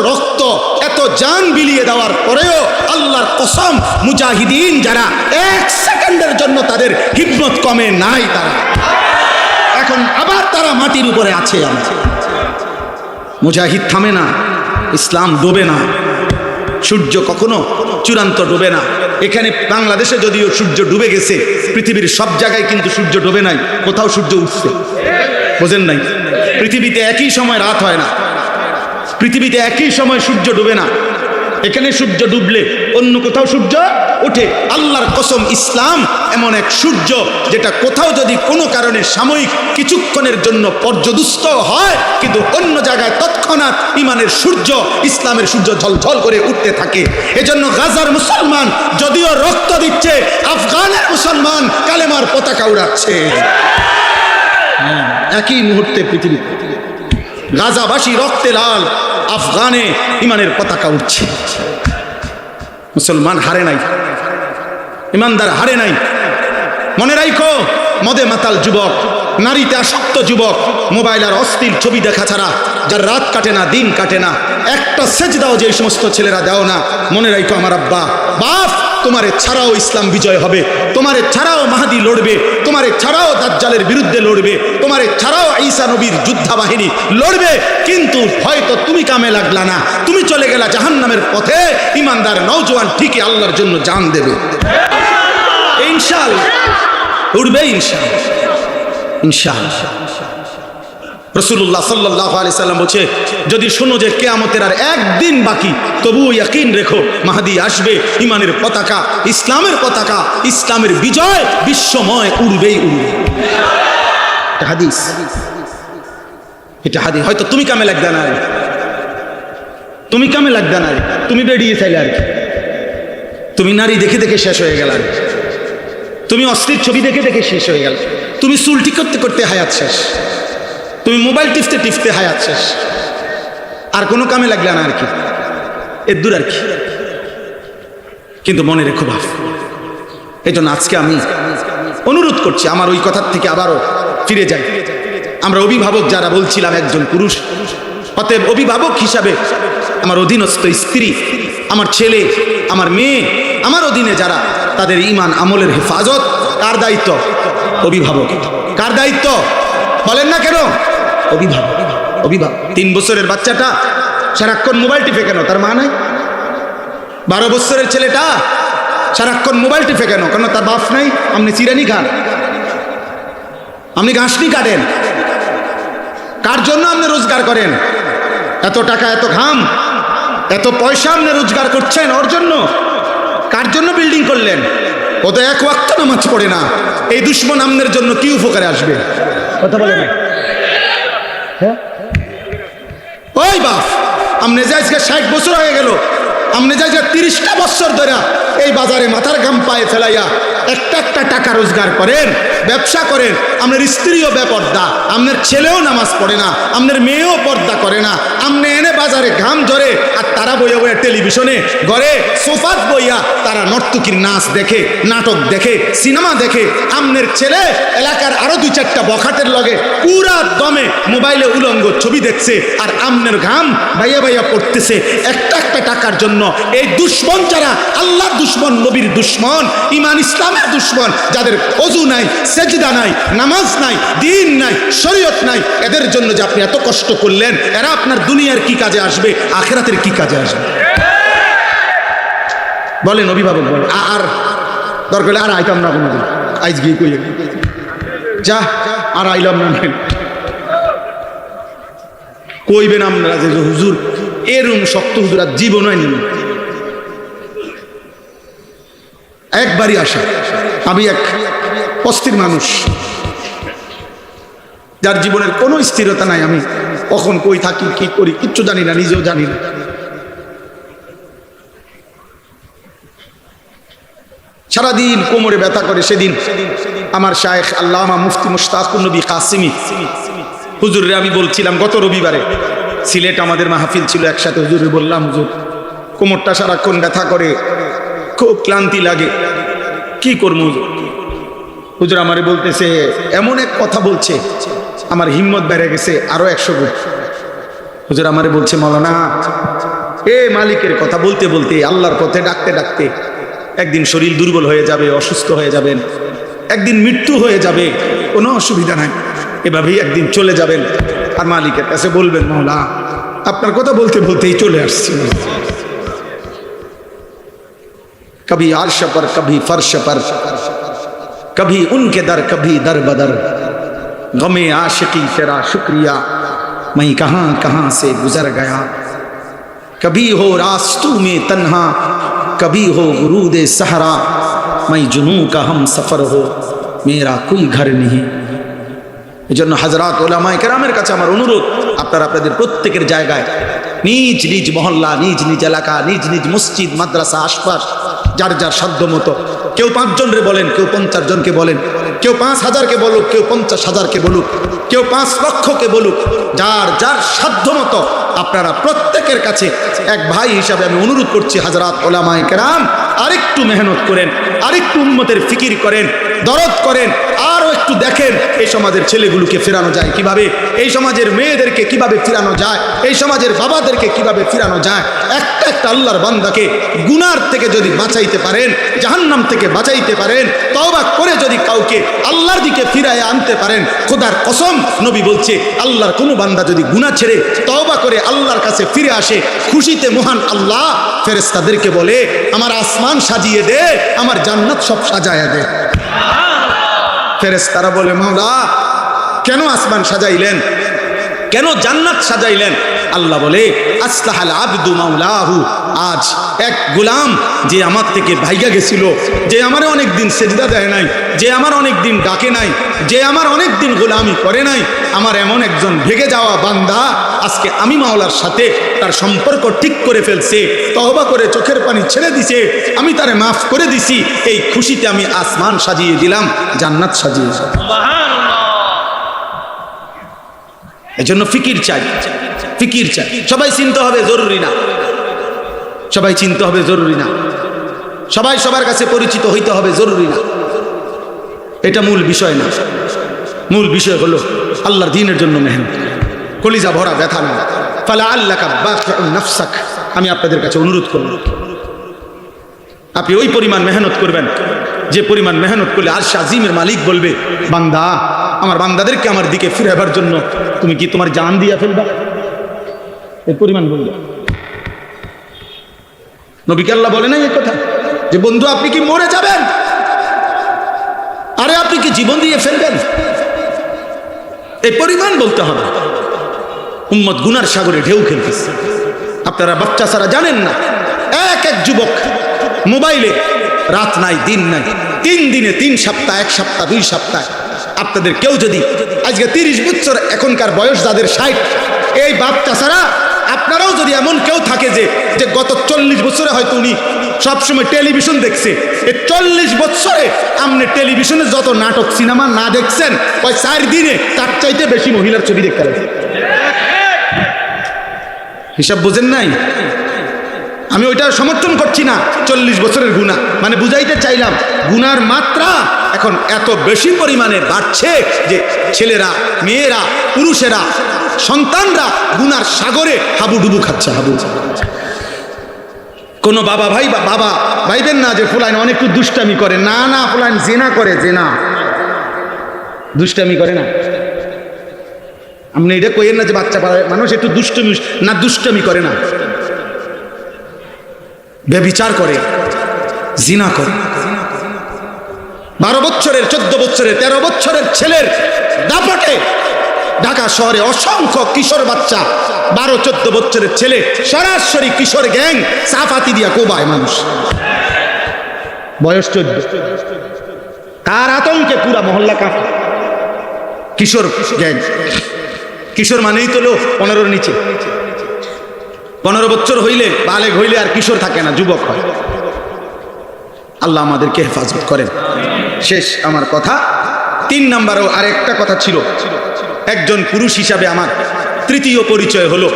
রক্ত এত জান বিলিয়ে দেওয়ার পরেও আল্লাহর কসম মুজাহিদিন যারা এক সেকেন্ডের জন্য তাদের হিম্মত কমে নাই, তারা এখন আবার তারা মাটির উপরে আছে। মুজাহিদ থামে না, ইসলাম ডোবে না, সূর্য কখনো চূড়ান্ত ডোবে না। এখানে বাংলাদেশে যদিও সূর্য ডুবে গেছে, পৃথিবীর সব জায়গায় কিন্তু সূর্য ডোবে নাই, কোথাও সূর্য উঠছে। বোঝেন নাই? পৃথিবীতে একই সময় রাত হয় না, পৃথিবীতে একই সময় সূর্য ডোবে না। এখানে সূর্য ডুবলে অন্য কোথাও সূর্য ওঠে। আল্লাহর কসম, ইসলাম এমন এক সূর্য যেটা কোথাও যদি কোনো কারণে সাময়িক কিছুক্ষণের জন্য পর্যদুস্ত হয়, কিন্তু অন্য জায়গায় তৎক্ষণাৎ ইমানের সূর্য, ইসলামের সূর্য ঝলঝল করে উঠতে থাকে। এজন্য গাজার মুসলমান যদিও রক্ত দিচ্ছে, আফগানের মুসলমান কালেমার পতাকা উড়াচ্ছে। একই মুহূর্তে পৃথিবী, গাজাবাসী রক্তে লাল, আফগানে ইমানের পতাকা উঠছে। মুসলমান হারে নাই, ইমানদার হারে নাই। মনে রাখো, মদে মাতাল যুবক, নারীতে আসক্ত যুবক, মোবাইল আর অশ্লীল ছবি দেখা ছাড়া যার রাত কাটে না, দিন কাটে না, একটা সেজদাও যে সমস্ত ছেলেরা দাও না, মনে রাখো আমার আব্বা বাপ, তোমারে ছাড়াও ইসলাম বিজয় হবে, তোমারে ছাড়াও মাহদি লড়বে, তোমারে ছাড়াও দাজ্জালের বিরুদ্ধে লড়বে, তোমারে ছাড়াও ঈসা নবীর যোদ্ধা বাহিনী লড়বে। কিন্তু হয়তো তুমি কামে লাগলা না, তুমি চলে গেলা জাহান্নামের পথে। ইমানদার নওজোয়ান ঠিকই আল্লাহর জন্য জান দেবে, ইনশাআল্লাহ উঠবে, ইনশাআল্লাহ ইনশাআল্লাহ। রাসূলুল্লাহ সাল্লাল্লাহু আলাইহি সাল্লাম বলছে, যদি শোনো যে কিয়ামতের আর একদিন বাকি, তবুও ইয়াকিন রেখো মাহদি আসবে, ইমানের পতাকা, ইসলামের পতাকা, ইসলামের বিজয় বিশ্বময় উড়বেই উড়বে। এটা হাদিস, এটা হাদিস। হয়তো তুমি কামে লাগবে না, তুমি কামে লাগবে না, তুমি বেরিয়ে চাইলে আর কি, তুমি নারী দেখে দেখে শেষ হয়ে গেল, তুমি অশ্লীল ছবি দেখে দেখে শেষ হয়ে গেল, তুমি চুল ঠিক করতে করতে হায়াত শেষ, তুমি মোবাইল টিপতে টিপতে হায়াত শেষ, আর কোনো কামে লাগলে না আর কি, এর দূর আর কি। কিন্তু মনে রেখো বাপ, এই জন্য আজকে আমি অনুরোধ করছি, আমার ওই কথার থেকে আবারও ফিরে যাই। আমরা অভিভাবক যারা বলছিলাম, একজন পুরুষ, অতএব অভিভাবক হিসাবে আমার অধীনস্থ স্ত্রী, আমার ছেলে, আমার মেয়ে, আমার অধীনে যারা, তাদের ঈমান আমলের হেফাজত কার দায়িত্ব? অভিভাবক। কার দায়িত্ব বলেন না কেন? অভিভাবক। অভিভাবক। 3 বছরের বাচ্চাটা সারাক্ষণ মোবাইল টিপে কেন? তার মা নাই? 12 বছরের ছেলেটা সারাক্ষণ মোবাইল টিপে কেন? কেন তার বাপ নাই? আপনি চিরানি খান, আপনি ঘাসনি কাটেন, কার জন্য আপনি রোজগার করেন? এত টাকা, এত ঘাম, এত পয়সা আপনি রোজগার করছেন ওর জন্য? কার জন্য বিল্ডিং করলেন? ও তো এক ওয়াক্ত নামাজ পড়ে না। এই দুশ্মন আপনার জন্য কি উপকারে আসবে? কথা বলেন। হ্যাঁ, ওই বাপ, আপনি যে আজকে 60 বছর হয়ে গেল, আপনি যে আজকে 30টা বছর ধরে এই বাজারে মাথার ঘাম পায়ে ফেলাইয়া একটা একটা টাকা রোজগার করেন, ব্যবসা করেন, আপনার স্ত্রীও বেপর্দা, আপনার ছেলেও নামাজ পড়ে না, আপনার মেয়েও পর্দা করে না, আপনি এনে বাজারে ঘাম ঝরে, আর তারা বইয়া বইয়া টেলিভিশনে ঘরে সোফাত বইয়া তারা নর্তকীর নাচ দেখে, নাটক দেখে, সিনেমা দেখে। আপনার ছেলে এলাকার আরো 2-4টা বখাটের লগে পুরা দমে মোবাইলে উলঙ্গ ছবি দেখছে, আর আপনার ঘাম ভাইয়া ভাইয়া পড়তেছে একটা একটা টাকার জন্য। এই দুশ্মন যারা, আল্লাহর দুশ্মন, নবীর দুশ্মন, ঈমান ইসলামের দুশ্মন, যাদের ওযু নাই, সেজদা নাই, নামাজ নাই, দিন নাই, শরীয়ত নাই, এদের জন্য যে আপনি এত কষ্ট করলেন, এরা আপনার দুনিয়ার কি কাজে আসবে, আখিরাতের কি কাজে আসবে? বলেন অভিভাবক, বলেন। আর দরকার আর আইতাম না কোনোদিন, আইজ গিয়ে কই যা, আর আইলাম না। কইবেন আপনারা যে হুজুর এরম শক্ত হুজুর আর জীবন হয়নি। একবারই আসা, আমি এক অস্থির মানুষ, যার জীবনের কোনো স্থিরতা নাই। আমি কখন কই থাকি, কি করি কিচ্ছু জানি না, নিজেও জানি না। সারাদিন কোমরে ব্যথা করে। সেদিন আমার শায়েখ আল্লামা মুফতি মুশতাকুর নবী কাসিমি হুজুরে আমি বলছিলাম, গত রবিবারে সিলেট আমাদের মাহফিল ছিল একসাথে, হুজুরে বললাম, হুজুর কোমরটা সারাক্ষণ ব্যথা করে, খুব ক্লান্তি লাগে, কি করবো হুজুর? হুজুর আমারে বলতেছে, এমন এক কথা বলছে, আমার হিম্মত বেড়ে গেছে আরো 100 গুণ। হুজুর আমারে বলছে, মাওলানা এ মালিকের কথা বলতে বলতে, আল্লাহর পথে ডাকতে ডাকতে একদিন শরীর দুর্বল হয়ে যাবে, অসুস্থ হয়ে যাবেন, একদিন মৃত্যু হয়ে যাবে, কোনো অসুবিধা নাই, এভাবেই একদিন চলে যাবেন। আর মালিকের কাছে বলবেন, মাওলা আপনার কথা বলতে বলতেই চলে আসছি, कभी अर्श पर कभी फर्श पर, कभी उनके दर कभी दर बदर, गमे आशिकी तेरा शुक्रिया मैं कहां कहां से गुजर गया, कभी हो रास्तों में तन्हा कभी हो गुरूद सहरा, मैं जुनूं का हम सफर हो मेरा कोई घर नहीं। এজন্য হযরত উলামায়ে কেরামের কাছে আমার অনুরোধ, আপনারা আপনাদের প্রত্যেকের জায়গায় নিজ নিজ মহল্লা, নিজ নিজ এলাকা, নিজ নিজ মসজিদ মাদ্রাসা আশপাশ যার যার সাধ্য মতো, কেউ 5 জনরে বলেন, কেউ 50 জনকে বলেন, কেউ 5000কে বলুক, কেউ 50,000কে বলুক, কেউ 5 লক্ষকে বলুক, যার যার সাধ্য মতো আপনারা প্রত্যেকের কাছে এক ভাই হিসাবে আমি অনুরোধ করছি, হযরত উলামায়ে কেরাম আরেকটু মেহনত করেন, আরেকটু উম্মতের ফিকির করেন, দরদ করেন, আরও একটু দেখেন এই সমাজের ছেলেগুলোকে ফেরানো যায় কিভাবে, এই সমাজের মেয়েদেরকে কিভাবে ফিরানো যায়, এই সমাজের বাবাদেরকে কিভাবে ফিরানো যায়। একটা একটা আল্লাহর বান্দাকে গুনার থেকে যদি বাঁচাইতে পারেন, জাহান্নাম থেকে বাঁচাইতে পারেন, তওবা করে যদি কাউকে আল্লাহর দিকে ফিরায় আনতে পারেন, খোদার কসম নবী বলছে, আল্লাহর কোনো বান্দা যদি গুনাহ ছেড়ে তওবা করে আল্লাহর কাছে ফিরে আসে, খুশিতে মহান আল্লাহ ফেরেশতাদেরকে বলে, আমার আসমান সাজিয়ে দে, আমার জান্নাত সব সাজায়া দে। ফেরেশতারা বলে, মাওলা কেন আসমান সাজাইলেন, কেন জান্নাত সাজাইলেন? আল্লাহ বলে, আসলাহাল আবদু মাওলাহু, আজ এক গোলাম যে আমার থেকে ভাইগা গেছিল, যে আমার অনেক দিন সেজদা দেয় নাই, যে আমার অনেক দিন ডাকে নাই, যে আমার অনেক দিন গোলামি করে নাই, আমার এমন একজন ভেগে যাওয়া বান্দা আজকে আমি মাওলার সাথে তার সম্পর্ক ঠিক করে ফেলছে, তওবা করে চোখের পানি ছেড়ে দিছে, আমি তারে মাফ করে দিছি, এই খুশিতে আমি আসমান সাজিয়ে দিলাম, জান্নাত সাজিয়ে দিলাম। এজন্য ফিকির চাই, ফিকির চাই। সবাই চিনতে হবে জরুরি না, সবাই চিনতে হবে জরুরি না, সবাই সবার কাছে পরিচিত হইতে হবে জরুরি না, এটা মূল বিষয় না। মূল বিষয় হলো আল্লাহর দ্বীনের জন্য মেহনত, কলিজা ভরা ব্যথা না। ফালা আল্লাকা বাকিউন নাফসাক, আমি আপনাদের কাছে অনুরোধ করব, আপনি ওই পরিমাণ মেহনত করবেন যে পরিমাণ মেহনত করলে আরশ আজিমের মালিক বলবে, বান্দা আমার বান্দাদেরকে আমার দিকে ফিরাবার জন্য তুমি কি তোমার জান দিয়া ফেলবা, এই পরিমাণ বলবে। নবীকে আল্লাহ বলে নাই এই কথা যে বন্ধু আপনি কি মরে যাবেন, আরে আপনি কি জীবন দিয়ে ফেলবেন, এই পরিমাণ বলতে হবে। উম্মত গুনার সাগরে ঢেউ খেলতেছে, আপনারা বাচ্চা ছাড়া জানেন না, এক এক যুবক মোবাইলে রাত নাই দিন নাই, 3 দিনে 3 সপ্তাহ, 1 সপ্তাহ 2 সপ্তাহ। আপনাদের কেউ যদি আজকে 30 বছর এখনকার বয়স যাদের 60, এই বাচ্চা ছাড়া আপনারাও যদি এমন কেউ থাকে যে গত 40 বছরে হয়তো উনি সবসময় টেলিভিশন দেখছে, এই 40 বছরে আপনি টেলিভিশনে যত নাটক সিনেমা না দেখছেন, ওই 4 দিনে তার চাইতে বেশি মহিলার ছবি দেখতে পারেন। হিসাব বোঝেন নাই? আমি ওইটা সমর্থন করছি না, 40 বছরের গুনাহ, মানে বুঝাইতে চাইলাম গুনার মাত্রা এখন এত বেশি পরিমাণে বাড়ছে যে ছেলেরা, মেয়েরা, পুরুষেরা, সন্তানরা গুনার সাগরে হাবুডুবু খাচ্ছে, হাবু। কোনো বাবা ভাই বা বাবা ভাইবেন না যে ফুলাইন অনেক একটু দুষ্টামি করে, না না, ফুলাইন জেনা করে, জেনা, দুষ্টামি করে না। আপনি এটা কইেন না যে বাচ্চা মানুষ একটু দুষ্টামি, না দুষ্টামি করে না, ব্যভিচার করে, জিনা করে। 12 বছরের, 14 বছরের, 13 বছরের ছেলের দাপটে ঢাকা শহরে অসংখ্য কিশোর বাচ্চা, 12-14 বছরের ছেলে সরাসরি কিশোর গ্যাং সাফাতি দিয়া কোবায় মানুষ, বয়স 14। তার আতঙ্কে পুরা মহল্লা কাঁপে। কিশোর গ্যাং, কিশোর মানেই তো লোক 15-র নিচে, 15 বছর হইলে, বালেগ হইলে আর কিশোর থাকে না, যুবক হয়। আল্লাহ আমাদেরকে হেফাজত করেন। শেষ আমার কথা, 3 নাম্বারও আরেকটা কথা ছিল। একজন পুরুষ হিসাবে আমার তৃতীয় পরিচয় হলো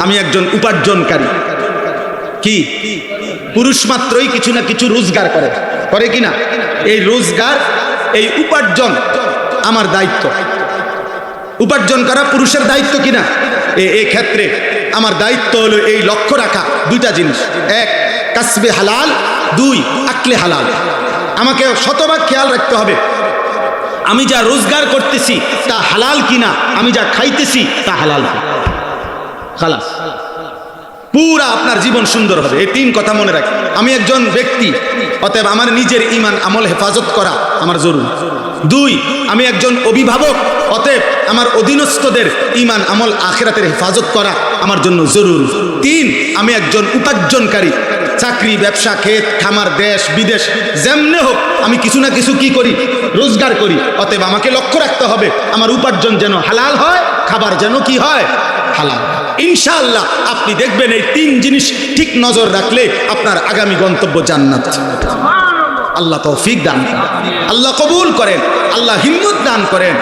আমি একজন উপার্জনকারী। কি? পুরুষ মাত্রই কিছু না কিছু রোজগার করে, করে কিনা? এই রোজগার, এই উপার্জন আমার দায়িত্ব। উপার্জন করা পুরুষের দায়িত্ব কিনা? এই ক্ষেত্রে আমার দায়িত্ব হলো এই লক্ষ্য রাখা দুইটা জিনিস, এক কাসবে হালাল, দুই আকলে হালাল। আমাকে শতভাগ খেয়াল রাখতে হবে আমি যা রোজগার করতেছি তা হালাল কিনা, আমি যা খাইতেছি তা হালাল কিনা। খালাস, পুরা আপনার জীবন সুন্দর হবে। এই তিন কথা মনে রাখি। আমি একজন ব্যক্তি, অতএব আমার নিজের ঈমান আমল হেফাজত করা আমার জরুরি। দুই, আমি একজন অভিভাবক, অতএব আমার অধীনস্থদের ঈমান আমল আখিরাতের হেফাজত করা আমার জন্য জরুরি। তিন, আমি একজন উপার্জনকারী, চাকরি, ব্যবসা, ক্ষেত, খামার, দেশ বিদেশ যেমনে হোক আমি কিছু না কিছু কি করি, রোজগার করি। অতএব আমাকে লক্ষ্য রাখতে হবে আমার উপার্জন যেন হালাল হয়, খাবার যেন কি হয়, হালাল। ইনশাআল্লাহ আপনি দেখবেন এই তিন জিনিস ঠিক নজর রাখলে আপনার আগামী গন্তব্য জান্নাত। আল্লাহ তৌফিক দান করেন, আল্লাহ কবুল করেন, আল্লাহ হিম্মত দান করেন।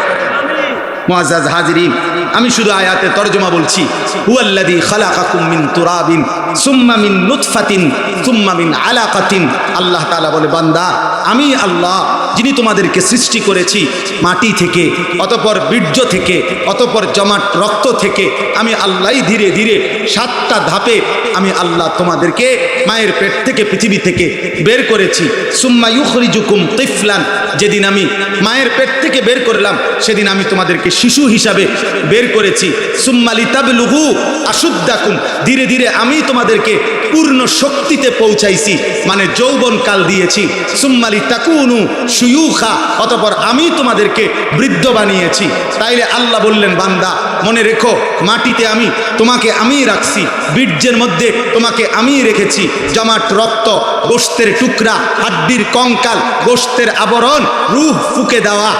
মুআজ্জাজ হাজিরিন, আমি শুধু আয়াতে তরজমা বলছি। হুয়াল্লাযী খালাকাকুম মিন তুরাবিন সুম্মা মিন নুতফাতিন সুম্মা মিন আলাকাতিন। আল্লাহ তাআলা বলে, বান্দা আমি আল্লাহ যিনি তোমাদেরকে সৃষ্টি করেছি মাটি থেকে, অতঃপর বীর্য থেকে, অতঃপর জমাট রক্ত থেকে। আমি আল্লাহই ধীরে ধীরে 7টা ধাপে আমি আল্লাহ তোমাদেরকে মায়ের পেট থেকে, পৃথিবী থেকে বের করেছি। সুম্মা ইউখরিজুকুম তিফলান, যেদিন আমি মায়ের পেট থেকে বের করলাম সেদিন আমি তোমাদেরকে শিশু হিসাবে বের করেছি। সুম্মা লিতাবলুগু আশুদ্দাকুম, ধীরে ধীরে আমি তোমাদেরকে পূর্ণ শক্তিতে পৌঁছাইছি, মানে যৌবন কাল দিয়েছি। সুম্মা লিতাকুনু শুয়ুখা, অতঃপর আমি তোমাদেরকে বৃদ্ধ বানিয়েছি। তাইলে আল্লাহ বললেন, বান্দা মনে রেখো, মাটিতে আমি তোমাকে আমি রাখছি, বীর্যের মধ্যে তোমাকে আমি রেখেছি, জমাট রক্ত, গোশতের টুকরা, হাড্ডির কঙ্কাল, গোশতের আবরণ, রূহ ফুঁকে দেওয়া,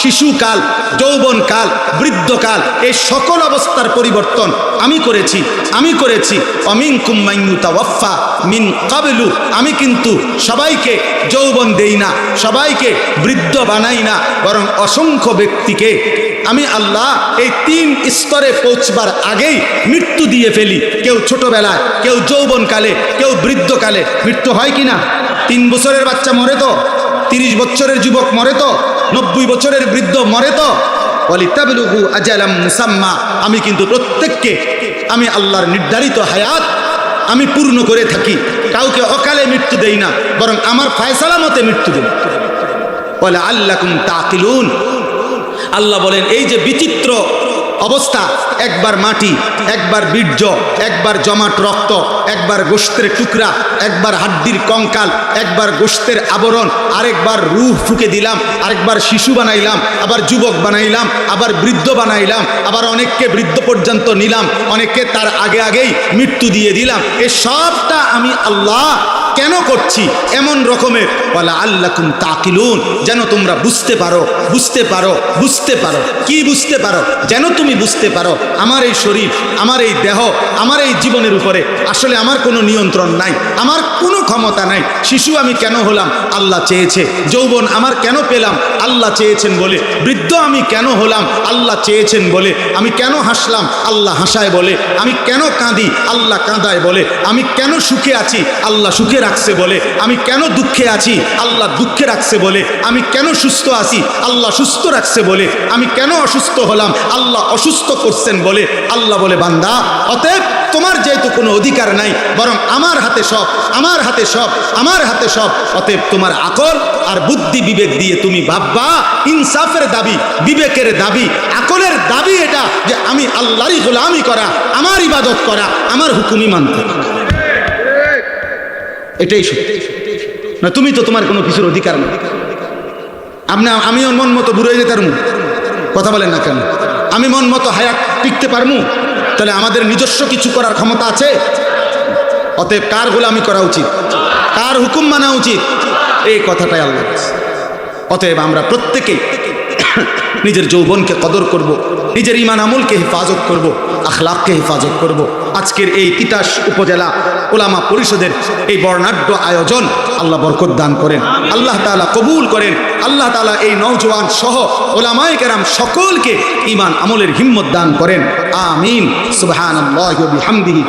শিশুকাল, যৌবনকাল, বৃদ্ধকাল, এই সকল অবস্থার পরিবর্তন আমি করেছি। অমিনকুম মান ইউতাওয়াফা মিন ক্বাবলু, আমি কিন্তু সবাইকে যৌবন দেই না, সবাইকে বৃদ্ধ বানাই না, বরং অসংখ্য ব্যক্তিকে আমি আল্লাহ এই 3 স্তরে পৌঁছবার আগেই মৃত্যু দিয়ে ফেলি। কেউ ছোটবেলায়, কেউ যৌবনকালে, কেউ বৃদ্ধকালে। মৃত্যু হয় কি না? 3 বছরের বাচ্চা মরে তো, 30 বছরের যুবক মরে তো, 90 বছরের বৃদ্ধ মরে তো। ওয়ালিতাবলুগু আজালাম মুসাম্মা, আমি কিন্তু প্রত্যেককে আমি আল্লাহর নির্ধারিত হায়াত আমি পূর্ণ করে থাকি। কাউকে অকালে মৃত্যু দেই না, বরং আমার ফয়সালা মতে মৃত্যু দেই। ওয়ালা আল্লাকুম তাকিলুন, আল্লাহ বলেন এই যে বিচিত্র অবস্থা, একবার মাটি, একবার বীর্য, একবার জমাট রক্ত, একবার গোশতের টুকরা, একবার হাড্ডির কঙ্কাল, একবার গোশতের আবরণ, আরেকবার রূহ ফুঁকে দিলাম, আরেকবার শিশু বানাইলাম, আবার যুবক বানাইলাম, আবার বৃদ্ধ বানাইলাম, আবার অনেককে বৃদ্ধ পর্যন্ত নিলাম, অনেককে তার আগেই মৃত্যু দিয়ে দিলাম। এ সবটা আমি আল্লাহ কেন করছি? এমন রকমের ওয়ালা আল্লাকুম তাকিলুন, যেন তোমরা বুঝতে পারো। কি বুঝতে পারো? যেন তুমি বুঝতে পারো আমার এই শরীর, আমার এই দেহ, আমার এই জীবনের উপরে আসলে আমার কোনো নিয়ন্ত্রণ নাই, আমার কোনো ক্ষমতা নাই। শিশু আমি কেন হলাম? আল্লাহ চেয়েছে। যৌবন আমার কেন পেলাম? আল্লাহ চেয়েছেন বলে। বৃদ্ধ আমি কেন হলাম? আল্লাহ চেয়েছেন বলে। আমি কেন হাসলাম? আল্লাহ হাসায় বলে। আমি কেন কাঁদি? আল্লাহ কাঁদায় বলে। আমি কেন সুখে আছি? আল্লাহ সুখে রাখছে বলে। আমি কেন দুঃখে আছি? আল্লাহ দুঃখে রাখছে বলে। আমি কেন সুস্থ আছি? আল্লাহ সুস্থ রাখছে বলে। আমি কেন অসুস্থ হলাম? আল্লাহ অসুস্থ করছেন বলে। আল্লাহ বলে, বান্দা অতএব তোমার যেহেতু কোনো অধিকার নাই, বরং আমার হাতে সব, আমার হাতে সব, আমার হাতে সব। অতএব তোমার আকল আর বুদ্ধি বিবেক দিয়ে তুমি ভাববা। ইনসাফের দাবি, বিবেকের দাবি, আকলের দাবি এটা যে আমি আল্লাহরই গোলামি করা, আমার ইবাদত করা, আমার হুকুমই মানতে। এটাই সত্যি না? তুমি তো তোমার কোনো কিছুর অধিকার নেই। আমি মন মতো বুড়ো হয়ে যেতে পারবো? কথা বলেন না কেন? আমি মন মতো হায়াত টিকতে পারবো? তাহলে আমাদের নিজস্ব কিছু করার ক্ষমতা আছে? অতএব কার গোলামি করা উচিত? কার হুকুম মানা উচিত? এই কথাটাই আল্লাহ। অতএব আমরা প্রত্যেকেই নিজের যৌবনকে কদর করব, নিজের ঈমান আমলকে হেফাজত করব, আখলাককে হেফাজত করব। আজকের এই তিতাস উপজেলা উলামা পরিষদের এই বর্ণাঢ্য আয়োজন আল্লাহ বরকত দান করেন, আল্লাহ তাআলা কবুল করেন। আল্লাহ তাআলা এই নওজোয়ান সহ উলামায়ে কেরাম সকলকে ঈমান আমলের হিম্মত দান করেন। আমিন। সুবহানাল্লাহি ওয়া বিহামদিহি।